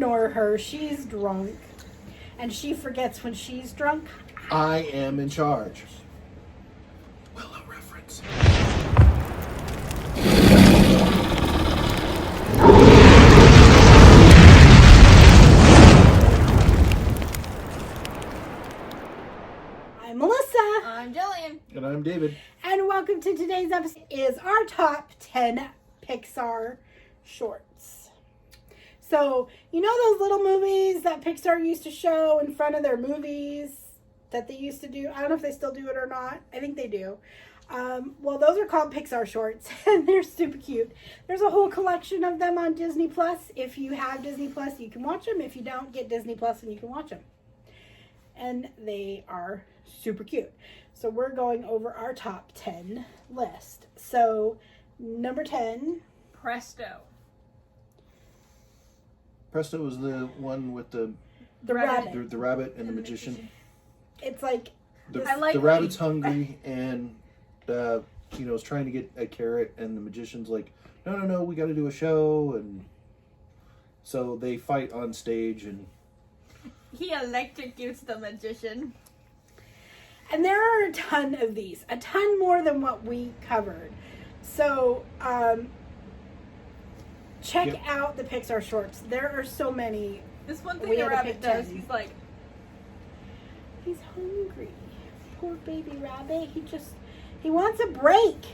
ignore her. She's drunk. And she forgets when she's drunk. I am in charge. Willow reference. I'm Melissa. I'm Jillian. And I'm David. And welcome to today's episode is our top 10 Pixar shorts. So, you know those little movies that Pixar used to show in front of their movies that they used to do? I don't know if they still do it or not. I think they do. Well, those are called Pixar shorts, and they're super cute. There's a whole collection of them on Disney Plus. If you have Disney Plus, you can watch them. If you don't, get Disney Plus and you can watch them. And they are super cute. So we're going over our top 10 list. So, number 10. Presto. Presto was the one with the rabbit. The rabbit and the magician. It's like... The rabbit's hungry and, is trying to get a carrot, and the magician's like, no, we got to do a show. And so they fight on stage, and he electrocutes the magician. And there are a ton of these. A ton more than what we covered. So, check out the Pixar shorts. There are so many. This one thing the rabbit does, he's hungry. Poor baby rabbit. He wants a break.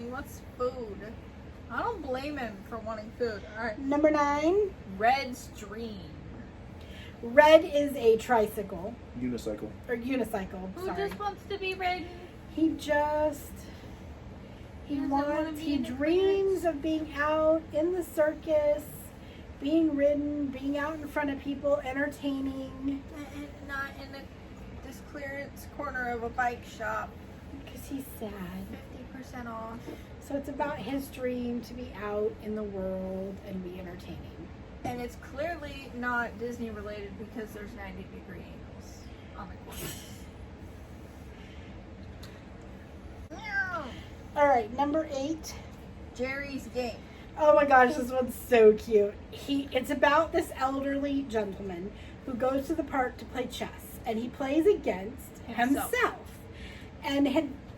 He wants food. I don't blame him for wanting food. All right. Number 9. Red's Dream. Red is a tricycle. unicycle. Or unicycle, Who sorry. just wants to be red? He dreams of being out in the circus, being ridden, being out in front of people, entertaining. And not in this clearance corner of a bike shop. Because he's sad. 50% off. So it's about his dream to be out in the world and be entertaining. And it's clearly not Disney related because there's 90-degree angles on the corner. All right, number 8. Jerry's Game. Oh my gosh, this one's so cute. It's about this elderly gentleman who goes to the park to play chess, and he plays against himself. And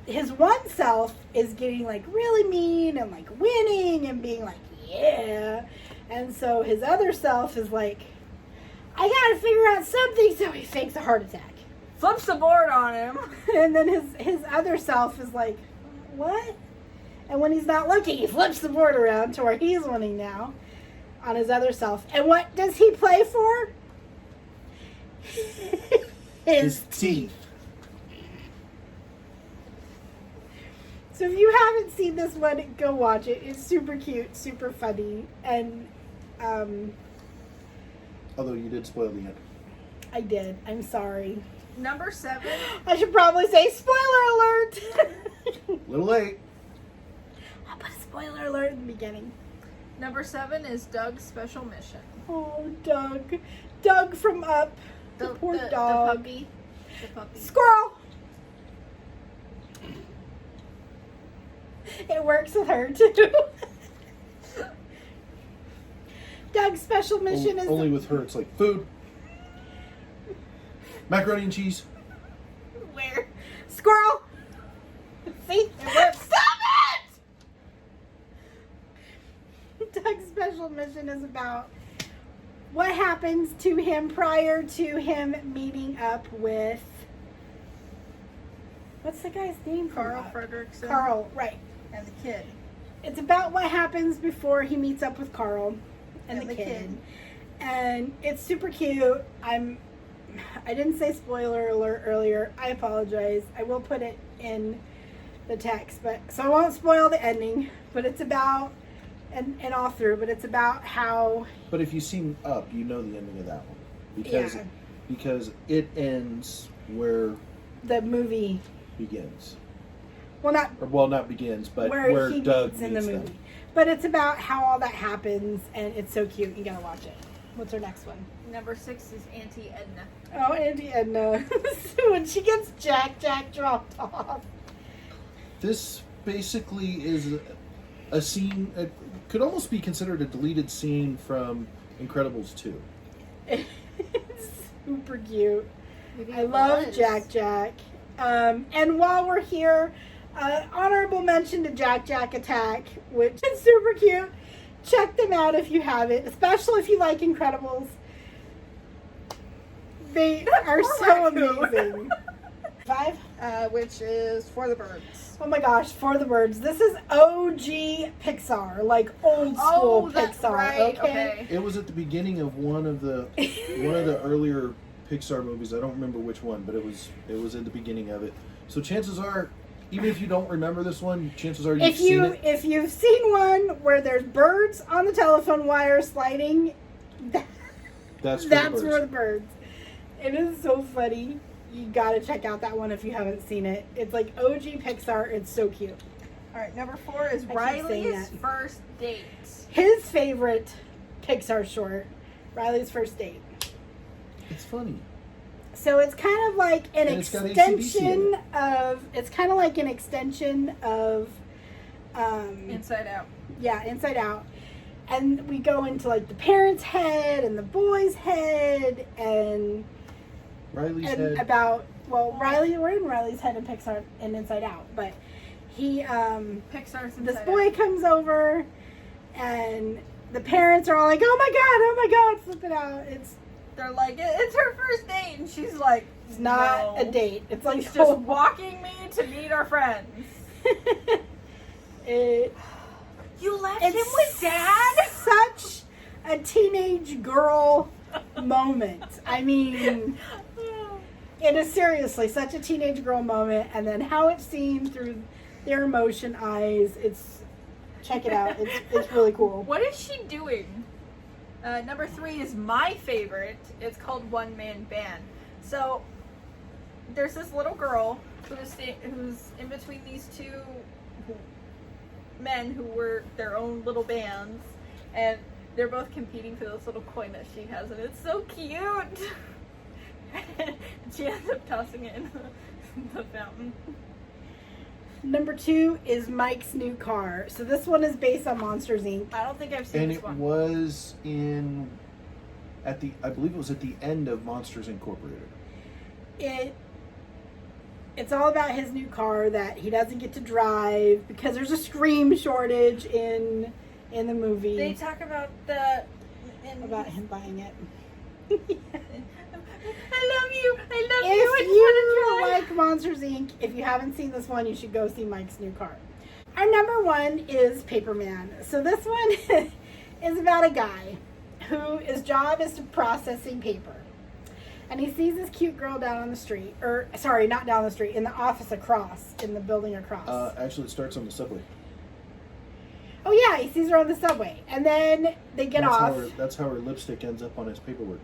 his one self is getting like really mean and like winning and being like, yeah. And so his other self is like, I gotta figure out something, so he fakes a heart attack. Flips the board on him. And then his other self is like, what? And when he's not looking, he flips the board around to where he's winning now on his other self. And what does he play for? His teeth. So if you haven't seen this one, go watch it. It's super cute, super funny, and although you did spoil the end. I did. I'm sorry. Number 7. I should probably say spoiler alert. A little late. I'll put a spoiler alert in the beginning. Number 7 is Doug's Special Mission. Oh, Doug. Doug from Up. The poor dog. The puppy. Squirrel. It works with her too. Doug's special mission is only with her. It's like food, macaroni and cheese. Where? Squirrel. See, it works. Stop it! Doug's special mission is about what happens to him prior to him meeting up with. What's the guy's name? Carl Fredrickson. Carl, right. And the kid. It's about what happens before he meets up with Carl and the kid. And it's super cute. I didn't say spoiler alert earlier. I apologize. I will put it in the text, so I won't spoil the ending. But it's about and all through. But it's about how. But if you've seen Up, you know the ending of that one because it ends where the movie begins. Not begins, but where he Doug meets in the movie. Them. But it's about how all that happens, and it's so cute. You gotta watch it. What's our next one? Number 6 is Auntie Edna. Oh, Auntie Edna. So when she gets Jack dropped off. This basically is a scene. It could almost be considered a deleted scene from Incredibles 2. It's super cute. Maybe I it love was. Jack Jack. And while we're here, honorable mention to Jack Jack Attack, which is super cute. Check them out if you haven't, especially if you like Incredibles. They are so amazing. 5? Which is For the Birds. Oh my gosh, For the Birds. This is OG Pixar, like old school that's Pixar. right. Okay. It was at the beginning of one of the earlier Pixar movies. I don't remember which one, but it was at the beginning of it. So chances are, even if you don't remember this one, chances are you've seen it. If you've seen one where there's birds on the telephone wire sliding, That's For the Birds. It is so funny. You gotta check out that one if you haven't seen it. It's like OG Pixar. It's so cute. All right, number 4 is saying Riley's that. First Date. His favorite Pixar short, Riley's First Date. It's funny. So it's kind of like an And it's got extension AC/DC of. It's kind of like an extension of. Inside Out. Yeah, Inside Out. And we go into like the parents' head and the boy's head and Riley's head. about we're in Riley's head in Pixar and Inside Out, but he Pixar's Inside this boy comes over and the parents are all like, oh my god, flip it out. They're like, it's her first date, and she's like, It's not no. a date. It's like He's just walking me to meet our friends. it, You left it's him with Dad? such a teenage girl moment. I mean, it is seriously such a teenage girl moment, and then how it's seen through their emotion eyes. Check it out. It's really cool. What is she doing? Number 3 is my favorite. It's called One Man Band. So there's this little girl who's in between these two men who were their own little bands, and they're both competing for this little coin that she has, and it's so cute. She ends up tossing it in the fountain. Number 2 is Mike's new car. So this one is based on Monsters Inc. I don't think I've seen And this it one. was I believe it was at the end of Monsters Incorporated. It's all about his new car that he doesn't get to drive because there's a scream shortage in the movie. They talk about about him buying it. I love you. If you like Monsters Inc., if you haven't seen this one, you should go see Mike's new car. Our number 1 is Paperman. So this one is about a guy his job is to processing paper. And he sees this cute girl down on the street, or sorry, not down the street, in the office across, in the building across. Actually, it starts on the subway. Oh yeah, he sees her on the subway. And then they get off. That's how her lipstick ends up on his paperwork.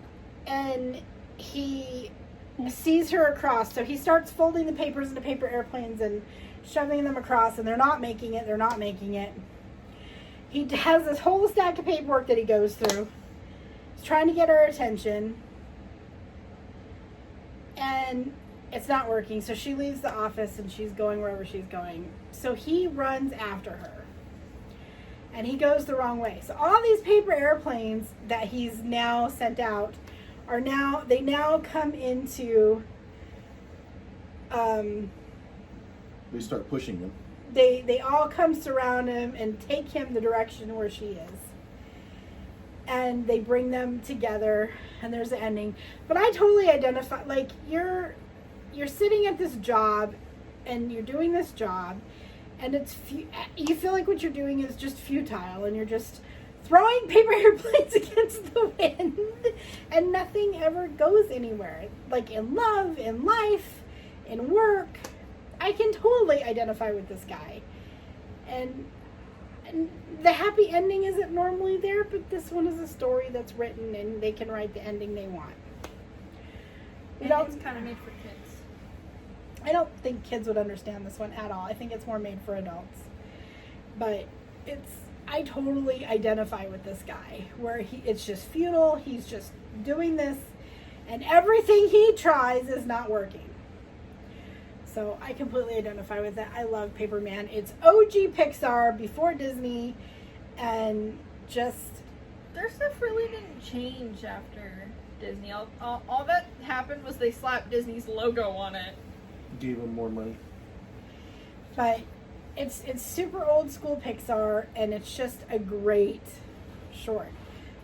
And he sees her across, so he starts folding the papers into paper airplanes and shoving them across, and they're not making it. He has this whole stack of paperwork that he goes through. He's trying to get her attention, and it's not working, so she leaves the office and she's going wherever she's going. So he runs after her, and he goes the wrong way. So all these paper airplanes that he's now sent out they now come into They start pushing them. they all come surround him and take him the direction where she is, and they bring them together, and there's an ending. But I totally identify, like, you're sitting at this job and you're doing this job, and you feel like what you're doing is just futile, and you're just throwing paper airplanes against the wind, and nothing ever goes anywhere. Like in love, in life, in work, I can totally identify with this guy. And the happy ending isn't normally there, but this one is a story that's written, and they can write the ending they want. And it's kind of made for kids. I don't think kids would understand this one at all. I think it's more made for adults. But I totally identify with this guy, where it's just futile. He's just doing this, and everything he tries is not working. So I completely identify with that. I love Paperman. It's OG Pixar before Disney, and just their stuff really didn't change after Disney. All that happened was they slapped Disney's logo on it. Gave them more money. But it's super old school Pixar, and it's just a great short.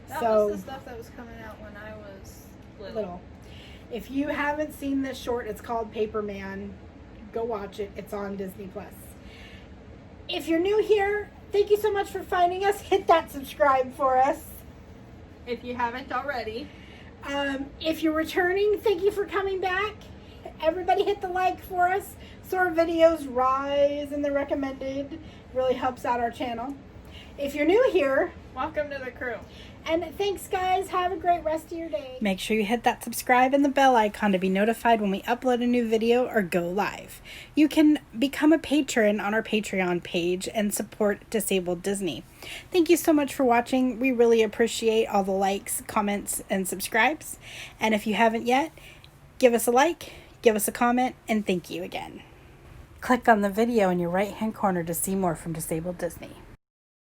That So was the stuff that was coming out when I was little. if you haven't seen this short, it's called Paper Man. Go watch it. It's on Disney Plus. If you're new here, thank you so much for finding us. Hit that subscribe for us. If you haven't already. If you're returning, thank you for coming back. Everybody hit the like for us so our videos rise in the recommended. Really helps out our channel. If you're new here, Welcome to the crew. and thanks guys. Have a great rest of your day. Make sure you hit that subscribe and the bell icon to be notified when we upload a new video or go live. You can become a patron on our Patreon page and support Disabled Disney. Thank you so much for watching. We really appreciate all the likes, comments, and subscribes. And if you haven't yet, give us a like, give us a comment, and thank you again. Click on the video in your right-hand corner to see more from Disabled Disney.